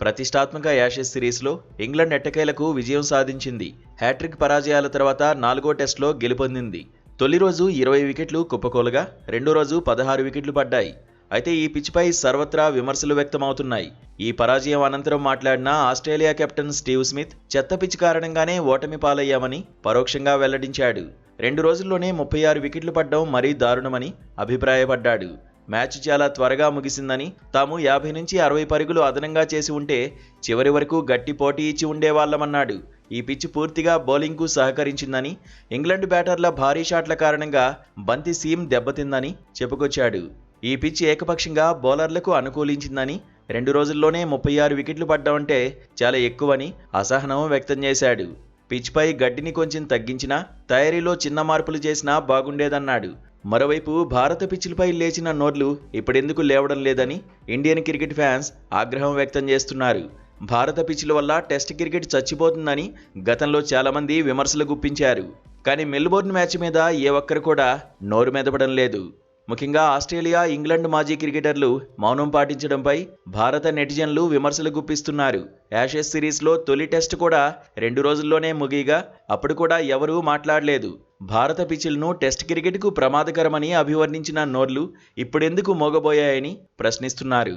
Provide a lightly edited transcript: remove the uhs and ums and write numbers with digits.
ప్రతిష్టాత్మక యాషెస్ సిరీస్లో ఇంగ్లాండ్ ఎట్టకేలకు విజయం సాధించింది. హ్యాట్రిక్ పరాజయాల తర్వాత 4వ టెస్టులో గెలుపొందింది. తొలి రోజు 20 వికెట్లు కుప్పకూలగా రెండో రోజు 16 వికెట్లు పడ్డాయి. అయితే ఈ పిచ్పై సర్వత్రా విమర్శలు వ్యక్తమవుతున్నాయి. ఈ పరాజయం అనంతరం మాట్లాడిన ఆస్ట్రేలియా కెప్టెన్ స్టీవ్ స్మిత్ చెత్త పిచ్ కారణంగానే ఓటమి పాలయ్యామని పరోక్షంగా వెల్లడించాడు. 2 రోజుల్లోనే 36 వికెట్లు పడ్డం మరీ దారుణమని అభిప్రాయపడ్డాడు. మ్యాచ్ చాలా త్వరగా ముగిసిందని, తాము 50 నుంచి 60 పరుగులు అదనంగా చేసి ఉంటే చివరి వరకు గట్టి పోటీ ఇచ్చి ఉండేవాళ్లమన్నాడు. ఈ పిచ్ పూర్తిగా బౌలింగ్కు సహకరించిందని, ఇంగ్లాండ్ బ్యాటర్ల భారీ షాట్ల కారణంగా బంతి సీమ్ దెబ్బతిందని చెప్పుకొచ్చాడు. ఈ పిచ్ ఏకపక్షంగా బౌలర్లకు అనుకూలించిందని, 2 రోజుల్లోనే 36 వికెట్లు పడ్డామంటే చాలా ఎక్కువని అసహనం వ్యక్తం చేశాడు. పిచ్పై గడ్డిని కొంచెం తగ్గించినా, తయారీలో చిన్న మార్పులు చేసినా బాగుండేదన్నాడు. మరోవైపు భారత పిచ్లపై లేచిన నోర్లు ఇప్పుడెందుకు లేవడం లేదని ఇండియన్ క్రికెట్ ఫ్యాన్స్ ఆగ్రహం వ్యక్తం చేస్తున్నారు. భారత పిచ్ల వల్ల టెస్ట్ క్రికెట్ చచ్చిపోతుందని గతంలో చాలామంది విమర్శలు గుప్పించారు. కానీ మెల్బోర్న్ మ్యాచ్ మీద ఏ ఒక్కరు కూడా నోరు మెదపడం లేదు. ముఖ్యంగా ఆస్ట్రేలియా, ఇంగ్లాండ్ మాజీ క్రికెటర్లు మౌనం పాటించడంపై భారత నెటిజన్లు విమర్శలు గుప్పిస్తున్నారు. యాషెస్ సిరీస్లో తొలి టెస్ట్ కూడా 2 రోజుల్లోనే ముగియగా అప్పుడు కూడా ఎవరూ మాట్లాడలేదు. భారత పిచ్లను టెస్ట్ క్రికెట్కు ప్రమాదకరమని అభివర్ణించిన నోర్లు ఇప్పుడెందుకు మోగబోయాయని ప్రశ్నిస్తున్నారు.